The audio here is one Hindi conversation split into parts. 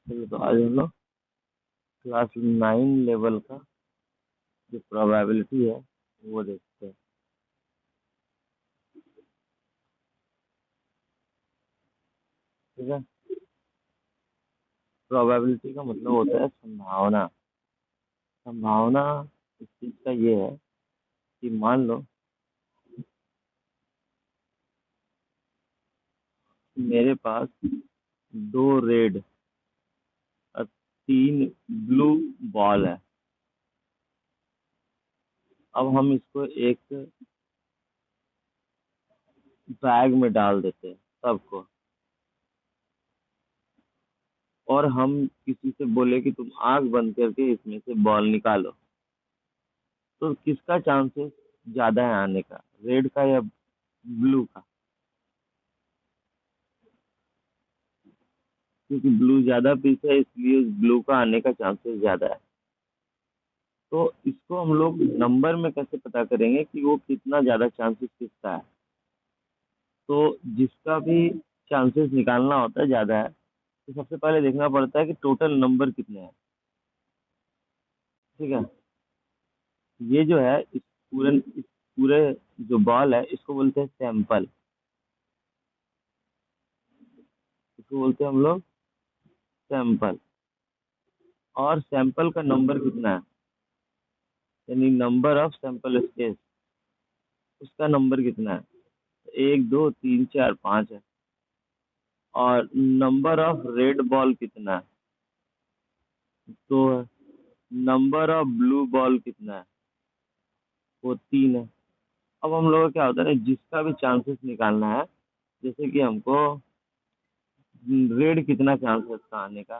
चलिए तो आज हम लोग क्लास 9 लेवल का जो प्रोबेबिलिटी है वो देखते हैं। ठीक है, प्रोबेबिलिटी का मतलब होता है संभावना। संभावना इस चीज का ये है कि मान लो मेरे पास 2 रेड और 3 ब्लू बॉल है। अब हम इसको एक बैग में डाल देते हैं सबको, और हम किसी से बोले कि तुम आंख बंद करके इसमें से बॉल निकालो, तो किसका चांसेस ज्यादा है आने का, रेड का या ब्लू का? क्योंकि ब्लू ज्यादा पीछे है इसलिए ब्लू का आने का चांसेस ज्यादा है। तो इसको हम लोग नंबर में कैसे पता करेंगे कि वो कितना ज्यादा चांसेस किसका है? तो जिसका भी चांसेस निकालना होता है ज्यादा है, तो सबसे पहले देखना पड़ता है कि टोटल नंबर कितने हैं। ठीक है, ये जो है इस पूरे जो बॉल है इसको बोलते हैं सैंपल। इसको बोलते हैं हम लोग सैंपल। और सैंपल का नंबर कितना है, यानी नंबर ऑफ सैंपल स्पेस, उसका नंबर कितना है? 1 2 3 4 5 है। और नंबर ऑफ रेड बॉल कितना है? 2 है। नंबर ऑफ ब्लू बॉल कितना है? वो 3 है। अब हम लोग को क्या होता है ना, जिसका भी चांसेस निकालना है, जैसे कि हमको रेड कितना चांस है इसका आने का,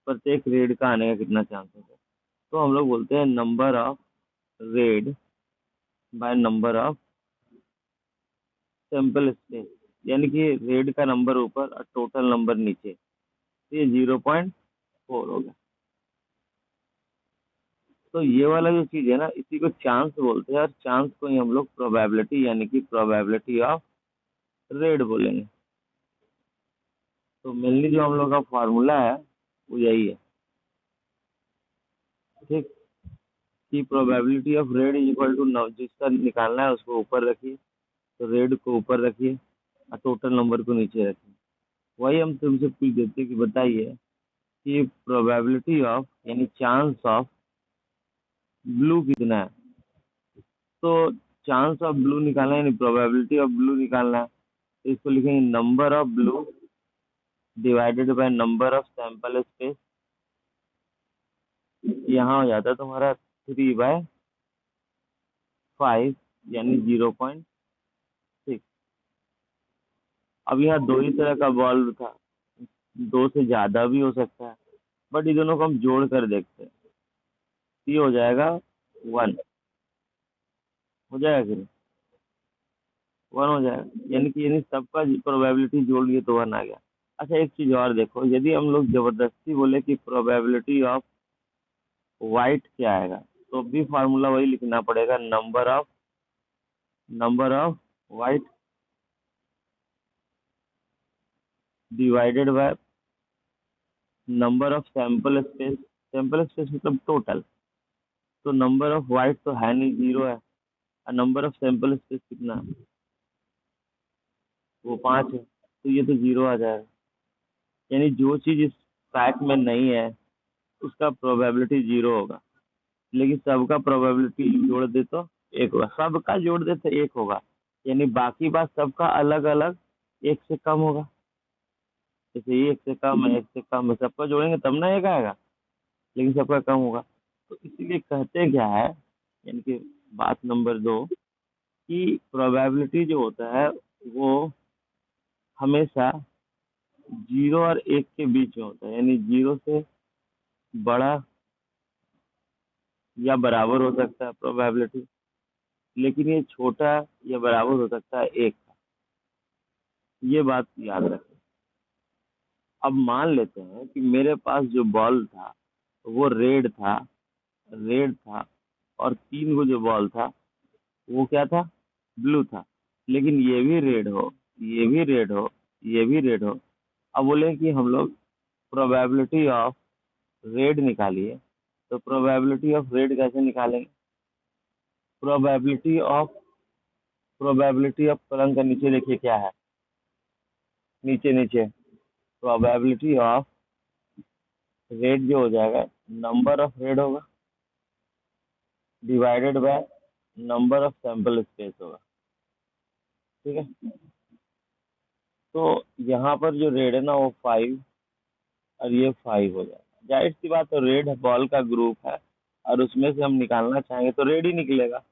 प्रत्येक रेड का आने का कितना चांसेस है, तो हम लोग बोलते हैं number of red bye number of sample space, यानी कि रेड का नंबर ऊपर और टोटल नंबर नीचे, तो ये 0.4 हो गया। तो ये वाला जो चीज है ना, इसी को चांस बोलते हैं, और चांस को ही हम लोग प्रोबेबिलिटी यानी कि प्रोबेबिलिटी ऑफ रेड बोलेंगे। तो मेनली जो हम लोग का फॉर्मूला है वो यही है। ठीक, कि probability of red is equal to, जिसका निकालना है उसको ऊपर रखिए, तो रेड को ऊपर रखिए और टोटल नंबर को नीचे रखिए। वही हम तुमसे पूछ देते कि बताइए कि प्रोबेबिलिटी ऑफ यानी चांस ऑफ ब्लू कितना है। तो चांस ऑफ ब्लू निकालना है यानी प्रोबेबिलिटी ऑफ ब्लू निकालना है, तो इसको लिखेंगे number of blue divided by number of sample space. यहाँ हो जाता है तुम्हारा 3/5 यानी 0.6। अब यहाँ दो ही तरह का बॉल था, 2 से ज्यादा भी हो सकता है, बट इन दोनों को हम जोड़ कर देखते हैं। ये हो जाएगा 1, हो जाएगा फिर 1 हो जाएगा, यानी सबका प्रोबेबिलिटी जोड़ लिए तो 1 आ गया। अच्छा, एक चीज और देखो, यदि हम लोग जबरदस्ती बोले कि प्रोबेबिलिटी ऑफ वाइट क्या आएगा, तो भी फार्मूला वही लिखना पड़ेगा, number of white divided by number of sample space. Sample space मतलब टोटल, तो नंबर ऑफ वाइट तो है नहीं, 0 है, और नंबर ऑफ सैंपल स्पेस कितना है? वो 5 है, तो ये तो 0 आ जाएगा। यानी जो चीज इस फैक्ट में नहीं है उसका प्रोबेबिलिटी 0 होगा, लेकिन सबका प्रोबेबिलिटी जोड़ दे तो 1 होगा, सबका जोड़ दे तो 1 होगा, यानी बाकी बात सबका अलग अलग 1 से कम होगा। जैसे ये 1 से कम है, 1 से कम है, सबका जोड़ेंगे तब ना 1 आएगा, लेकिन सबका कम होगा। तो इसीलिए कहते क्या है, यानी कि बात नंबर 2, कि प्रोबेबिलिटी जो होता है वो हमेशा 0 और 1 के बीच में होता है, यानी 0 से बड़ा या बराबर हो सकता है प्रोबेबिलिटी, लेकिन ये छोटा या बराबर हो सकता है 1 का। ये बात याद रखें। अब मान लेते हैं कि मेरे पास जो बॉल था वो रेड था, और 3 को जो बॉल था वो क्या था, ब्लू था, लेकिन ये भी रेड हो, ये भी रेड हो, ये भी रेड हो। अब बोले कि हम लोग प्रोबेबिलिटी ऑफ रेड निकालिए, तो प्रोबेबिलिटी ऑफ रेड कैसे निकालेंगे? प्रोबेबिलिटी ऑफ कलम का नीचे देखिए क्या है, नीचे नीचे प्रोबेबिलिटी ऑफ रेड जो हो जाएगा, नंबर ऑफ रेड होगा divided by number of sample space होगा। ठीक है, तो यहाँ पर जो रेड है ना वो 5 और ये 5 हो जाएगा। जाहिर सी बात, तो रेड बॉल का ग्रुप है और उसमें से हम निकालना चाहेंगे तो रेड ही निकलेगा,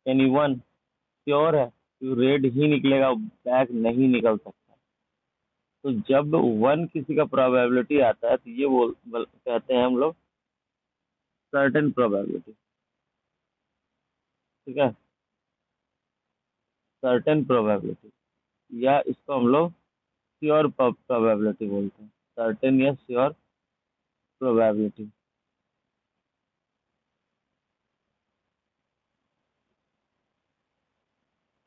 यानी 1 श्योर है कि रेड ही निकलेगा, ब्लैक नहीं निकल सकता। तो जब 1 किसी का प्रोबेबिलिटी आता है तो ये कहते हैं हम लोग सर्टेन प्रोबेबिलिटी। ठीक है, सर्टेन प्रोबेबिलिटी, या इसको हम लोग श्योर प्रोबेबिलिटी बोलते हैं, सर्टेन या श्योर प्रोबेबिलिटी।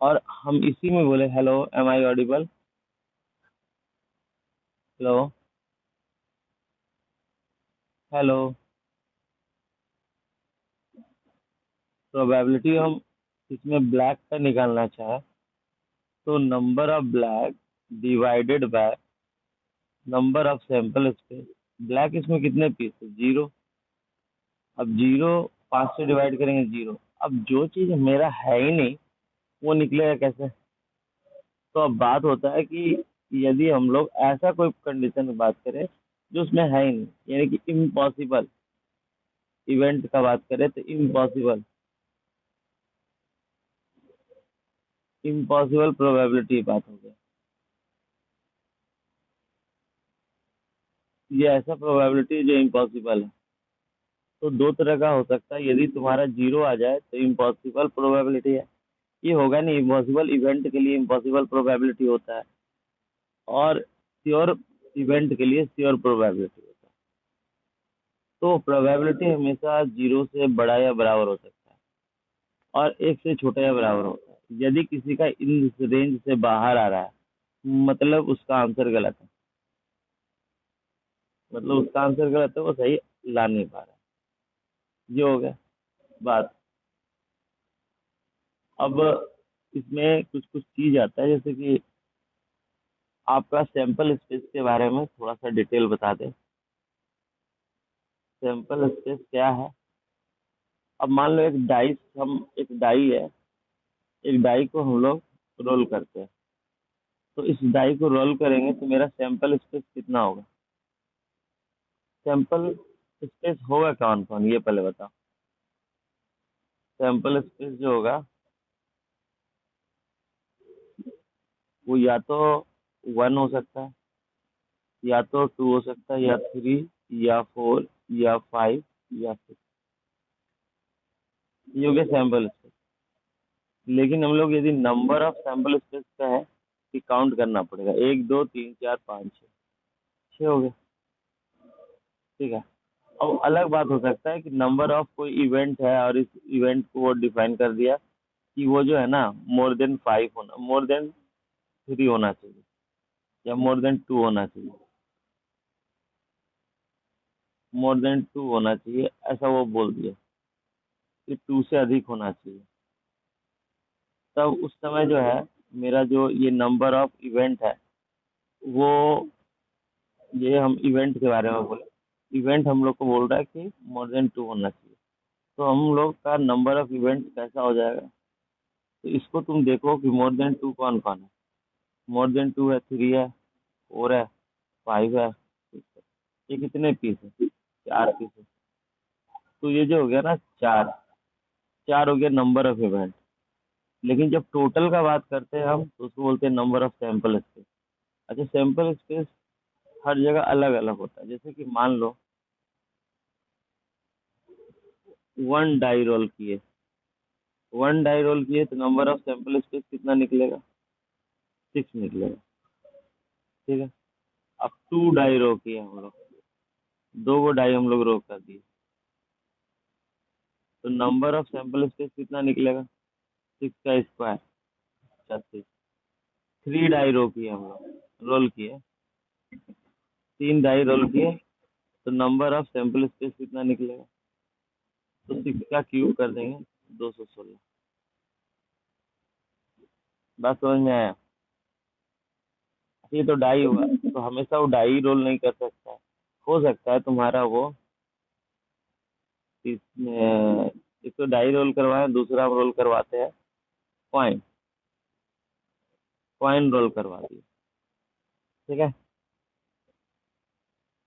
और हम इसी में बोले, hello am I audible? Hello hello, probability हम इसमें ब्लैक का निकालना चाहे तो number of black divided by number of sample space. Black इसमें कितने पीस है? 0। अब 0 5 से डिवाइड करेंगे 0। अब जो चीज मेरा है ही नहीं वो निकलेगा कैसे? तो अब बात होता है कि यदि हम लोग ऐसा कोई कंडीशन में बात करें जो उसमें है ही नहीं, यानी कि इम्पॉसिबल इवेंट का बात करें तो इम्पॉसिबल प्रोबेबिलिटी बात हो गई। ये ऐसा प्रोबेबिलिटी जो इम्पॉसिबल है। तो दो तरह का हो सकता है, यदि तुम्हारा 0 आ जाए तो इम्पॉसिबल प्रोबेबिलिटी है, ये होगा नहीं। इम्पॉसिबल इवेंट के लिए इम्पॉसिबल प्रोबेबिलिटी होता है और श्योर इवेंट के लिए श्योर प्रोबेबिलिटी होता है। तो प्रोबेबिलिटी हमेशा 0 से बड़ा या बराबर हो सकता है और 1 से छोटा या बराबर होता है। यदि किसी का इन रेंज से बाहर आ रहा है, मतलब उसका आंसर गलत है, मतलब उसका आंसर गलत है, वो सही ला नहीं पा रहा है। ये हो गया बात। अब इसमें कुछ कुछ चीज आता है, जैसे कि आपका सैंपल स्पेस के बारे में थोड़ा सा डिटेल बता दें। सैंपल स्पेस क्या है? अब मान लो एक डाई है, एक डाई को हम लोग रोल करते हैं, तो इस डाई को रोल करेंगे तो मेरा सैंपल स्पेस कितना होगा? सैंपल स्पेस होगा कौन कौन, ये पहले बताओ। सैंपल स्पेस जो होगा वो या तो 1 हो सकता है, या तो 2 हो सकता है, या 3, या 4, या 5, या 6। ये हो गया सैंपल स्पेस। लेकिन हम लोग यदि नंबर ऑफ सैंपल स्पेस का है कि काउंट करना पड़ेगा, 1 2 3 4 5 6, 6 हो गए। ठीक है, अब अलग बात हो सकता है कि नंबर ऑफ कोई इवेंट है और इस इवेंट को वो डिफाइन कर दिया कि वो जो है ना मोर देन 5 होना, मोर देन 3 होना चाहिए, या मोर देन 2 होना चाहिए, मोर देन 2 होना चाहिए, ऐसा वो बोल दिया कि 2 से अधिक होना चाहिए। तब उस समय जो है मेरा जो ये नंबर ऑफ इवेंट है वो, ये हम इवेंट के बारे में बोले, इवेंट हम लोग को बोल रहा है कि मोर देन 2 होना चाहिए। तो हम लोग का नंबर ऑफ इवेंट कैसा हो जाएगा? तो इसको तुम देखो कि मोर देन 2 कौन कौन है। मोर देन 2 है, 3 है, 4 है, 5 है, 6 है। ये कितने पीस है? 4 पीस है। तो ये जो हो गया ना 4, 4 हो गया नंबर ऑफ इवेंट। लेकिन जब टोटल का बात करते हैं हम तो उसको बोलते हैं नंबर ऑफ सैंपल स्पेस। अच्छा, सैंपल स्पेस हर जगह अलग अलग होता है। जैसे कि मान लो 1 डाई रोल किए, 1 डाई रोल किए तो नंबर ऑफ सैंपल स्पेस कितना निकलेगा? 6 निकलेगा। ठीक है, अब 2 डाई रो किए हम लोग, 2 गो डाई हम लोग रो कर दिए, तो नंबर ऑफ सैंपल स्पेस कितना निकलेगा? 6 का स्क्वायर 36। 3 डाई रो किए हम लोग, रोल किए, 3 डाई रोल किए तो नंबर ऑफ सैंपल स्पेस कितना निकलेगा? तो 6 का क्यूब कर देंगे 216। बात समझ में आया? ये तो डाई हुआ, तो हमेशा वो डाई रोल नहीं कर सकता है। हो सकता है तुम्हारा वो इसमें एक तो डाई रोल करवाए, दूसरा रोल करवाते हैं कॉइन। कॉइन रोल करवा दिए, ठीक है।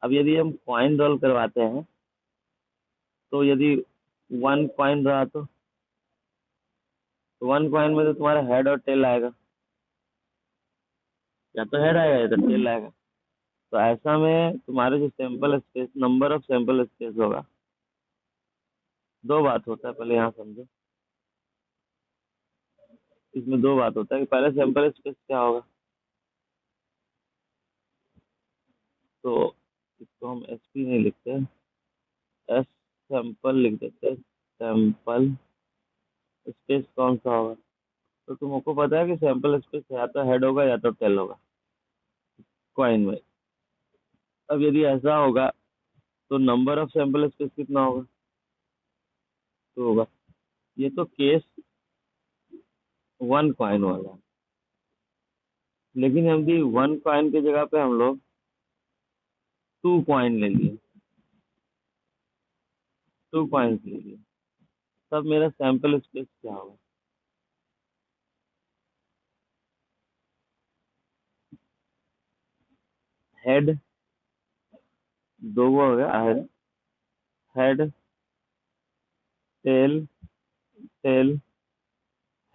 अब यदि हम कॉइन रोल करवाते हैं तो यदि 1 कॉइन रहा तो 1 कॉइन में तो तुम्हारा हेड और टेल आएगा, या तो हेड आएगा या तो टेल आएगा। तो ऐसा में तुम्हारे जो sample space, number of sample space होगा, दो बात होता है, पहले यहाँ समझो। इसमें दो बात होता है कि पहले सैंपल स्पेस क्या होगा, तो इसको हम एस पी नहीं लिखते, एस सैंपल लिख देते हैं। सैंपल स्पेस कौन सा होगा? तो तुमको पता है कि सैंपल स्पेस या तो हेड होगा या तो टेल होगा कॉइन में। अब यदि ऐसा होगा तो नंबर ऑफ सैंपल स्पेस कितना होगा? तो होगा, ये तो केस 1 कॉइन वाला है। लेकिन यदि 1 कॉइन की जगह पे हम लोग 2 कॉइन ले लिए, 2 कॉइन्स ले लिए, तब मेरा सैंपल स्पेस क्या होगा? हेड, दो वो हो गया head, head tail, tell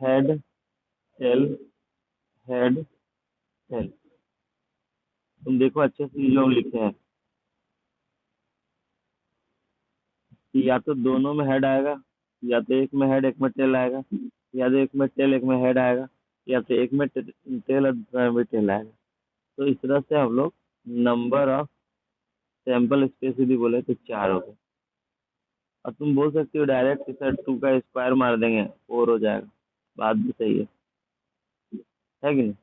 head tail, head tell. तुम देखो अच्छे से ये लोग लिखे हैं कि या तो दोनों में हेड आएगा, या तो एक में हेड एक में टेल आएगा, या तो एक में टेल एक में हेड आएगा, या तो एक में टेल और दूसरे में टेल आएगा। तो इस तरह से हम लोग नंबर ऑफ सैंपल स्पेस यदि बोले तो 4 हो गए। और तुम बोल सकते हो डायरेक्ट सर 2 का स्क्वायर मार देंगे 4 हो जाएगा। बात भी सही है कि नहीं?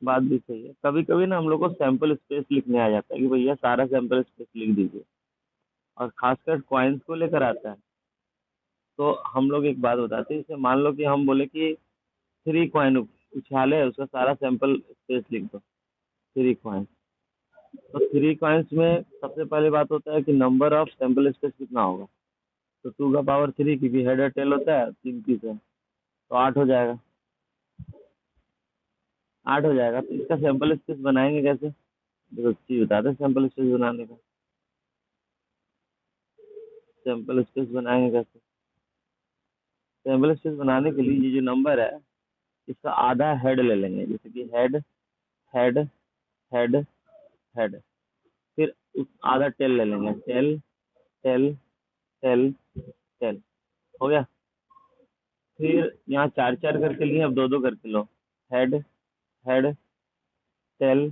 बात भी सही है। कभी कभी ना हम लोग को सैंपल स्पेस लिखने आ जाता है कि भैया सारा सैंपल स्पेस लिख दीजिए, और खासकर कॉइन्स को लेकर आता है। तो हम लोग एक बात बताते हैं, जैसे मान लो कि हम बोले कि 3 कॉइन उछाले, उसका सारा सैंपल स्पेस लिख दो 3 कॉइन। तो 3 कॉइन्स में सबसे पहले बात होता है कि नंबर ऑफ सैंपल स्पेस कितना होगा? तो 2 का पावर 3, क्योंकि हेड और टेल होता है 3 पीस है, तो 8 हो जाएगा। 8 हो जाएगा। तो इसका सैंपल स्पेस बनाएंगे कैसे? देखो चीज बताते हैं सैंपल स्पेस बनाने का। सैंपल स्पेस बनाएंगे कैसे? सैंपल स्पेस बनाने के लिए ये जो नंबर है, इसका आधा हेड ले लेंगे, जैसे कि हेड, हेड, हेड, हेड। फिर उस आधा टेल ले लेंगे, टेल, टेल, टेल, टेल। हो गया। फिर यहाँ 4 4 करके लिए, अब 2 2 करके लो। Head, head, tail,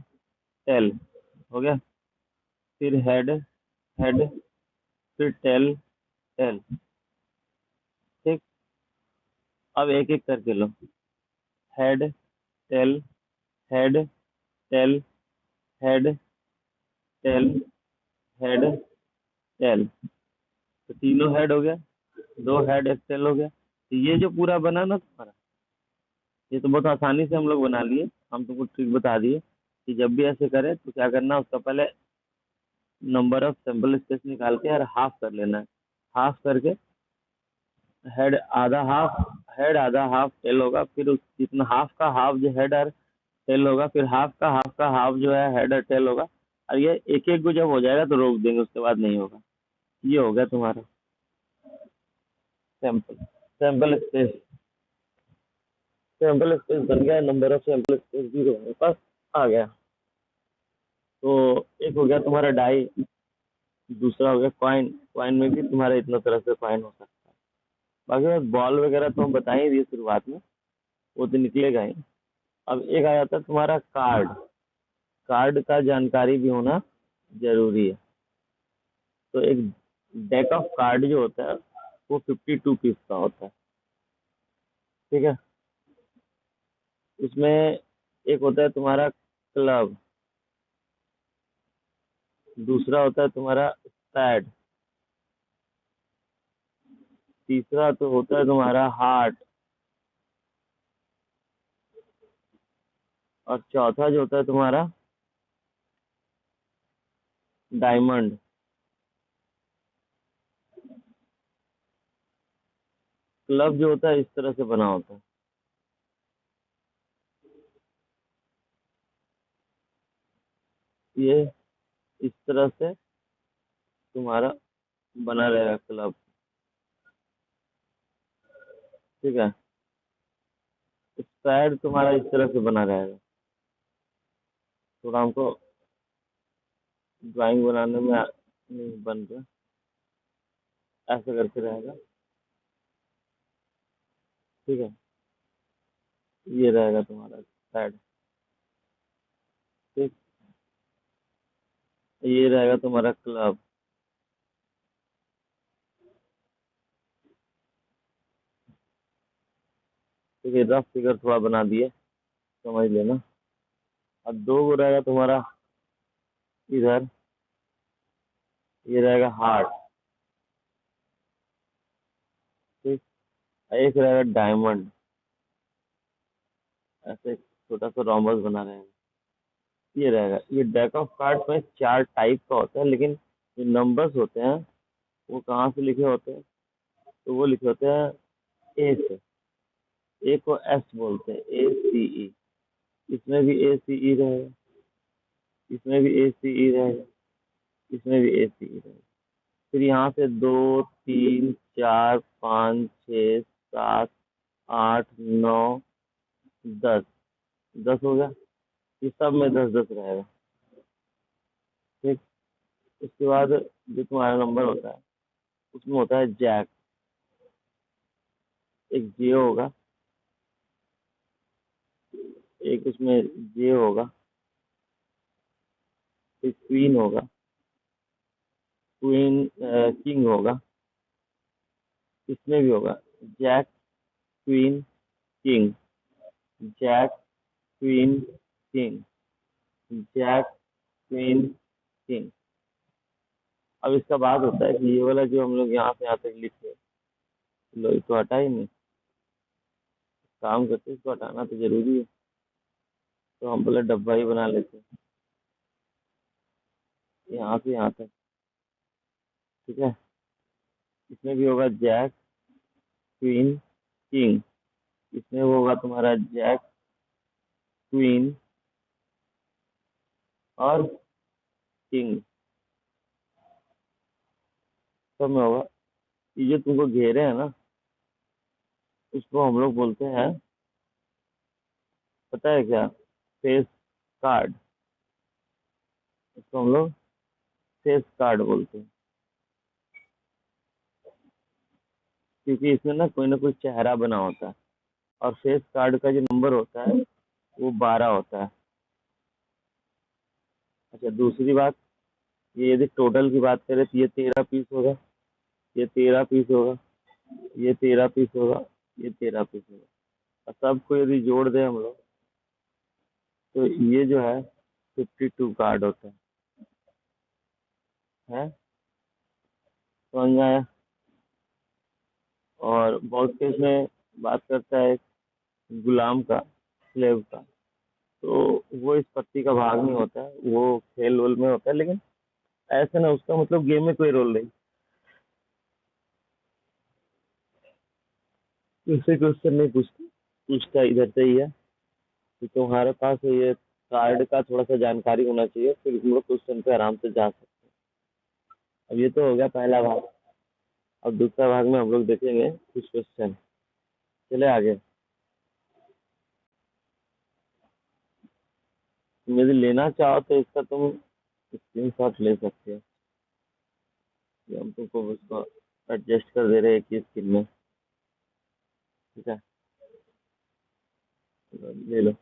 tail. हो गया। फिर हेड, हेड, फिर टेल, टेल। ठीक। अब एक एक करके लो। Head, tail, head, tail, head, tail, head, tail. तो तीनों हेड हो गया, 2 हेड एक टेल हो गया। तो ये जो पूरा बना ना तुम्हारा, ये तो बहुत आसानी से हम लोग बना लिए। हम तुमको ट्रिक बता दिए कि जब भी ऐसे करें तो क्या करना, उसका पहले नंबर ऑफ सैंपल स्पेस निकाल के और हाफ कर लेना है। हाफ करके हेड आधा हाफ, हेड आधा हाफ टेल होगा, फिर उस जितना हाफ का हाफ जो हेड और टेल होगा, फिर हाफ का हाफ जो है हेड और टेल होगा। और ये एक एक को जब हो जाएगा तो रोक देंगे, उसके बाद नहीं होगा। ये हो गया तुम्हारा sample, sample space. Sample space बन गया, नंबर ऑफ सैंपल स्पेस भी हमारे पास आ गया। तो एक हो गया तुम्हारा डाई, दूसरा हो गया कॉइन। कॉइन में भी तुम्हारा इतना तरह से कॉइन हो सकता है। बाकी बस बॉल वगैरह तो हम बता ही दिए शुरुआत में, वो तो निकलेगा ही। अब एक आ जाता है तुम्हारा कार्ड। कार्ड का जानकारी भी होना जरूरी है। तो एक डेक ऑफ कार्ड जो होता है वो 52 पीस का होता है, ठीक है। उसमें एक होता है तुम्हारा क्लब, दूसरा होता है तुम्हारा पैड। तीसरा तो होता है तुम्हारा हार्ट। और चौथा जो होता है तुम्हारा डायमंड। क्लब जो होता है इस तरह से बना होता है। ये इस तरह से तुम्हारा बना रहेगा क्लब। ठीक है। पैड तुम्हारा इस तरह से बना रहेगा। थोड़ा हमको ड्राइंग बनाने में नहीं बन रहा। ऐसे करके रहेगा। ठीक है। ये रहेगा तुम्हारा पैड। ठीक। ये रहेगा तुम्हारा क्लब। ठीक है, रफ फिगर थोड़ा बना दिए, समझ लेना। अब दो को रहेगा तुम्हारा इधर। ये रहेगा हार्ट। ठीक। एक रहेगा डायमंड। ऐसे छोटा सा रोम्बस बना रहेगा। ये रहेगा। ये डेक ऑफ कार्ड में चार टाइप का होता है, लेकिन जो नंबर्स होते हैं वो कहाँ से लिखे होते हैं? तो वो लिखे होते हैं ए से। ए को एस बोलते हैं, ACE। इसमें भी ACE रहेगा। इसमें भी ACE रहेगा। इसमें भी ACE रहेगा। फिर यहाँ से 2 3 4 5 6 7 8 9 10। 10 हो गया। इस सब में 10 10 रहेगा। ठीक। उसके बाद जो तुम्हारा नंबर होता है उसमें होता है जैक। एक जे होगा। एक उसमें जे होगा। फिर क्वीन होगा। क्वीन किंग होगा। इसमें भी होगा jack, queen, king. Jack, queen, king. Jack, queen, king. अब इसका बाद होता है कि ये वाला जो हम लोग यहाँ से यहाँ तक लिखे, लो इसको हटा ही नहीं। काम करते इसको हटाना तो जरूरी है। तो हम बोले डब्बा ही बना लेते हैं यहाँ से यहाँ तक। ठीक है। इसमें भी होगा जैक, क्वीन, किंग। इसमें वो होगा तुम्हारा जैक, क्वीन और किंग। सब में होगा। ये जो तुमको घेरे हैं ना, उसको हम लोग बोलते हैं, पता है क्या? Face card. इसको हम लोग फेस कार्ड बोलते हैं। क्योंकि इसमें ना कोई चेहरा बना होता है। और फेस कार्ड का जो नंबर होता है वो 12 होता है। अच्छा, दूसरी बात, ये यदि टोटल की बात करें तो ये 13 पीस होगा। ये 13 पीस होगा। ये 13 पीस होगा। ये 13 पीस होगा। और सबको यदि जोड़ दें हम लोग तो ये जो है 52 कार्ड होता है। समझ में आया? और बहुत केस में बात करता है गुलाम का, स्लेव का। तो वो इस पत्ती का भाग नहीं होता है, वो खेल वेल में होता है। लेकिन ऐसे ना, उसका मतलब गेम में कोई रोल नहीं। उससे क्वेश्चन नहीं पूछता। पूछता इधर से ही है कि तुम्हारे पास ये कार्ड का थोड़ा सा जानकारी होना चाहिए, फिर हम लोग क्वेश्चन पे आराम से जा सकते हैं। अब ये तो हो गया पहला भाग। अब दूसरा भाग में हम लोग देखेंगे कुछ क्वेश्चन। चले आगे। तुम यदि लेना चाहो तो इसका तुम स्क्रीनशॉट ले सकते हो। कि हम तुमको उसको एडजस्ट कर दे रहे हैं कि स्क्रीन में। ठीक है, ले लो।